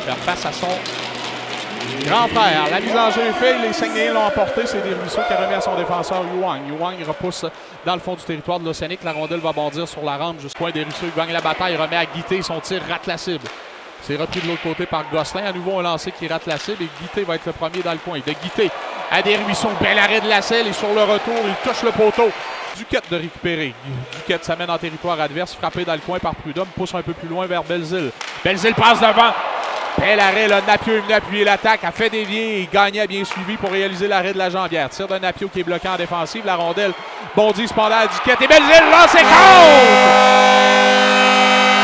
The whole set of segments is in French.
faire face à son grand frère. La mise en jeu est faite, les Saguenayens l'ont emporté. C'est Desruisseaux qui a remis à son défenseur Yuang. Yuang repousse dans le fond du territoire de l'Océanique. La rondelle va bondir sur la rampe jusqu'au point. Desruisseaux gagne la bataille, remet à Guité. Son tir rate la cible. C'est repris de l'autre côté par Gosselin. À nouveau un lancer qui rate la cible et Guité va être le premier dans le coin. De Guité à Desruisseaux. Bel arrêt de Lasselle et sur le retour, il touche le poteau. Duquette de récupérer. Duquette s'amène en territoire adverse, frappé dans le coin par Prudhomme, pousse un peu plus loin vers Belzile. Belzile passe devant. Bel arrêt, là, Napiau est venu appuyer l'attaque, a fait dévier et Gagné a bien suivi pour réaliser l'arrêt de la jambière. Tire de Napiau qui est bloqué en défensive. La rondelle bondit cependant à Duquette et Belzile lance et compte!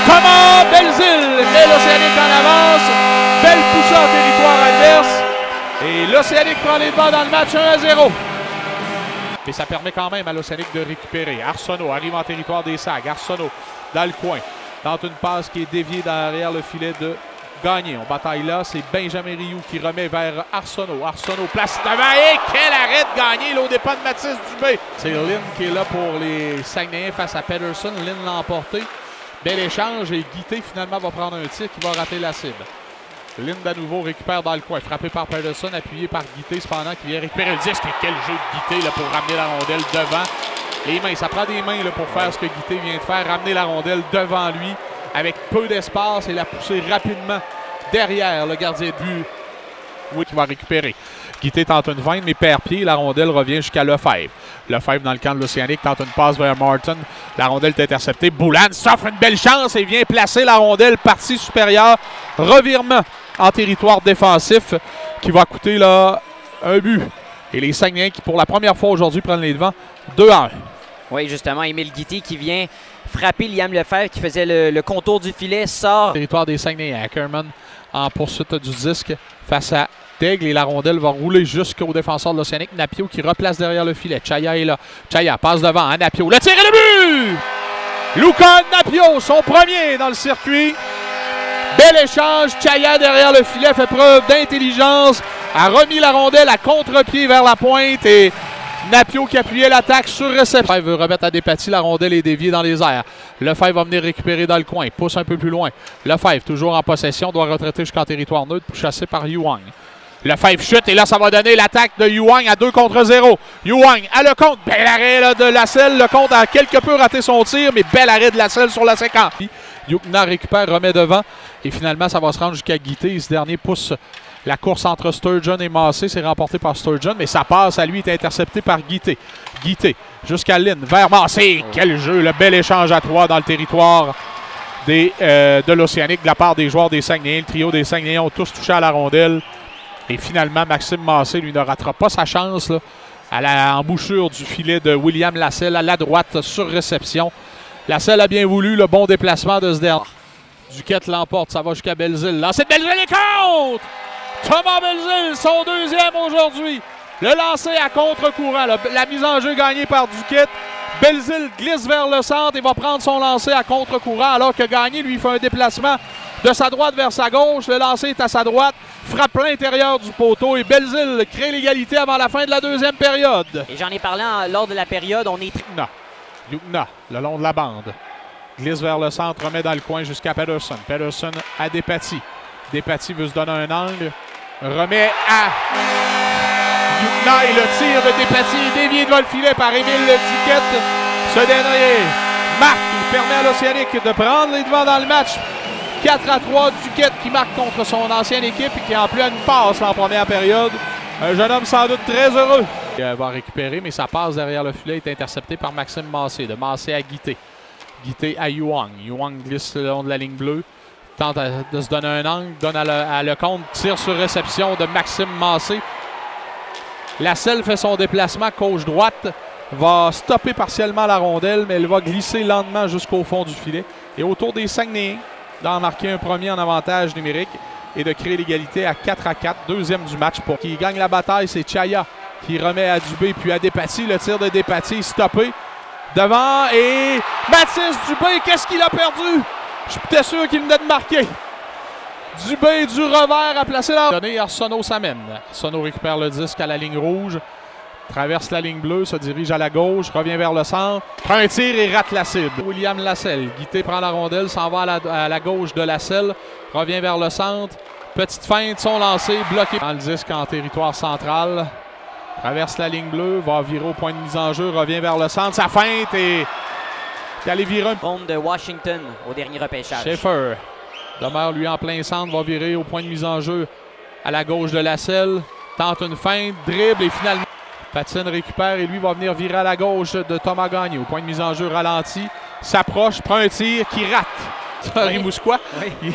Comment Belzile met l'Océanique en avance. Belle poussée en territoire adverse. Et l'Océanique prend les devants dans le match 1-0. Et ça permet quand même à l'Océanique de récupérer. Arsenault arrive en territoire des Sags. Arsenault dans le coin. Tente une passe qui est déviée derrière le filet de Gagné. On bataille là. C'est Benjamin Rioux qui remet vers Arsenault. Arsenault place devant. Et quel arrêt de Gagné là, au départ de Mathis Dubé. C'est Lynn qui est là pour les Saguenayens face à Pedersen. Lynn l'a emporté. Bel échange et Guité finalement va prendre un tir qui va rater la cible. Lynn à nouveau récupère dans le coin. Frappé par Pedersen, appuyé par Guité cependant qui vient récupérer le disque. Et quel jeu de Guité là, pour ramener la rondelle devant. Les mains, ça prend des mains là, pour faire ce que Guité vient de faire. Ramener la rondelle devant lui avec peu d'espace et la pousser rapidement derrière le gardien de but. Oui, qui va récupérer. Guité tente une feinte, mais perd pied. La rondelle revient jusqu'à Lefebvre. Lefebvre dans le camp de l'Océanique tente une passe vers Martin. La rondelle est interceptée. Boulan s'offre une belle chance et vient placer la rondelle partie supérieure. Revirement en territoire défensif qui va coûter là un but. Et les Saguenayens qui pour la première fois aujourd'hui prennent les devants 2-1. Oui, justement, Émile Guité qui vient frapper Liam Lefebvre qui faisait le contour du filet, sort. Territoire des Saguenayens. Ackerman en poursuite du disque face à Daigle et la rondelle va rouler jusqu'au défenseur de l'Océanique. Napiau qui replace derrière le filet. Chaya est là. Chaya passe devant à Napiau. Le tir et le but! Luca Napiau, son premier dans le circuit. Bel échange. Chaya derrière le filet fait preuve d'intelligence. A remis la rondelle à contre-pied vers la pointe et Napiau qui appuyait l'attaque sur réception. Lefebvre veut remettre à Despatie. La rondelle est déviée dans les airs. Lefebvre va venir récupérer dans le coin. Pousse un peu plus loin. Lefebvre toujours en possession. Doit retraiter jusqu'en territoire neutre. Chassé par Yuang. Lefebvre chute et là, ça va donner l'attaque de Yuang à 2 contre 0. Yuang à le compte. Bel arrêt là, de Lasselle. Le compte a quelque peu raté son tir, mais bel arrêt de Lasselle sur la séquence. Yukna récupère, remet devant. Et finalement, ça va se rendre jusqu'à Guité. Ce dernier pousse la course entre Sturgeon et Massé. C'est remporté par Sturgeon, mais ça passe à lui, est intercepté par Guité. Guité jusqu'à Lynn, vers Massé. Quel jeu, le bel échange à 3 dans le territoire de l'Océanique de la part des joueurs des Saguenayens. Le trio des Saguenayens ont tous touché à la rondelle. Et finalement, Maxime Massé, lui, ne ratera pas sa chance là, à l'embouchure du filet de William Lasselle à la droite sur réception. Lasselle a bien voulu le bon déplacement de ce dernier. Duquette l'emporte, ça va jusqu'à Belzile. Lancé de Belzile et contre! Thomas Belzile, son deuxième aujourd'hui. Le lancer à contre-courant. La mise en jeu gagnée par Duquette. Belzile glisse vers le centre et va prendre son lancer à contre-courant alors que Gagné lui fait un déplacement de sa droite vers sa gauche. Le lancer est à sa droite. Frappe plein intérieur du poteau et Belzile crée l'égalité avant la fin de la deuxième période. Et j'en ai parlé lors de la période. On est Yukna, le long de la bande. Glisse vers le centre, remet dans le coin jusqu'à Pedersen. Pedersen à Despatie. Despatie veut se donner un angle. Remet à Yukna et le tir de Despatie est dévié devant le filet par Émile Duquette. Ce dernier marque qui permet à l'Océanique de prendre les devants dans le match. 4-3, Duquette qui marque contre son ancienne équipe et qui en plus a une passe en première période. Un jeune homme sans doute très heureux. Il va récupérer, mais sa passe derrière le filet est interceptée par Maxime Massé. De Massé à Guité. Guité à Yuang. Yuang glisse le long de la ligne bleue. Tente de se donner un angle. Donne à Lecomte. Tire sur réception de Maxime Massé. Lasselle fait son déplacement gauche-droite. Va stopper partiellement la rondelle, mais elle va glisser lentement jusqu'au fond du filet. Et autour des Saguenayens, d'en marquer un premier en avantage numérique et de créer l'égalité à 4-4. Deuxième du match pour qui gagne la bataille, c'est Chaya qui remet à Dubé puis à Despatie. Le tir de Despatie stoppé. Devant et Mathis Dubé, qu'est-ce qu'il a perdu? Je suis peut-être sûr qu'il venait de marquer. Dubé du revers a placé la... Arsenault s'amène. Arsenault récupère le disque à la ligne rouge. Traverse la ligne bleue, se dirige à la gauche, revient vers le centre. Prend un tir et rate la cible. William Lasselle. Guité prend la rondelle, s'en va à la gauche de Lasselle. Revient vers le centre. Petite feinte, son lancé, bloqué dans le disque en territoire central. Traverse la ligne bleue, va virer au point de mise en jeu, revient vers le centre. Sa feinte est allé virer un Bombe de Washington au dernier repêchage. Schaefer demeure lui en plein centre, va virer au point de mise en jeu à la gauche de la selle. Tente une feinte, dribble et finalement patine, récupère et lui va venir virer à la gauche de Thomas Gagné. Au point de mise en jeu ralenti, s'approche, prend un tir qui rate. Rimouskois. Oui.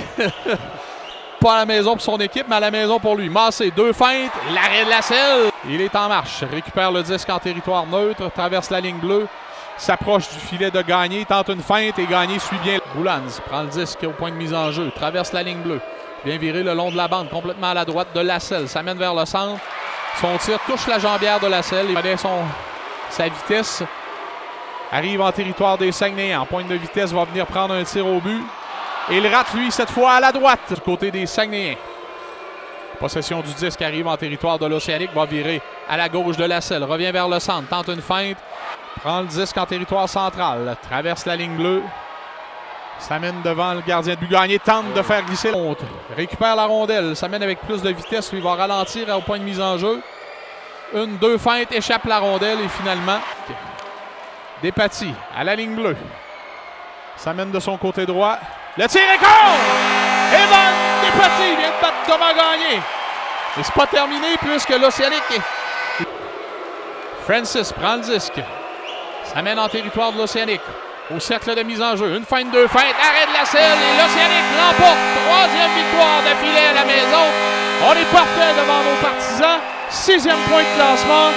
Pas à la maison pour son équipe, mais à la maison pour lui. Massé, 2 feintes, l'arrêt de la selle. Il est en marche, récupère le disque en territoire neutre, traverse la ligne bleue, s'approche du filet de Gagné, tente une feinte et Gagné suit bien. Boulans prend le disque au point de mise en jeu, traverse la ligne bleue, vient virer le long de la bande, complètement à la droite de la selle, s'amène vers le centre. Son tir touche la jambière de la selle, il connaît sa vitesse. Arrive en territoire des Saguenayens, en pointe de vitesse, va venir prendre un tir au but. Et il rate, lui, cette fois à la droite, du côté des Saguenayens. Possession du disque, arrive en territoire de l'Océanique, va virer à la gauche de la selle, revient vers le centre, tente une feinte, prend le disque en territoire central, traverse la ligne bleue, s'amène devant le gardien de but. Gagné, tente de faire glisser la honte, récupère la rondelle, s'amène avec plus de vitesse, lui va ralentir au point de mise en jeu. 1-2 feintes, échappe la rondelle et finalement, Despatie à la ligne bleue, s'amène de son côté droit. Le tir est contre! Evan Despatie vient de battre Thomas Gagné. Et c'est pas terminé puisque l'Océanique est... Francis prend le disque. S'amène en territoire de l'Océanique. Au cercle de mise en jeu. Une feinte, 2 feintes. Arrêt de la selle et l'Océanique remporte. 3e victoire d'affilée à la maison. On est parfait devant nos partisans. 6e point de classement.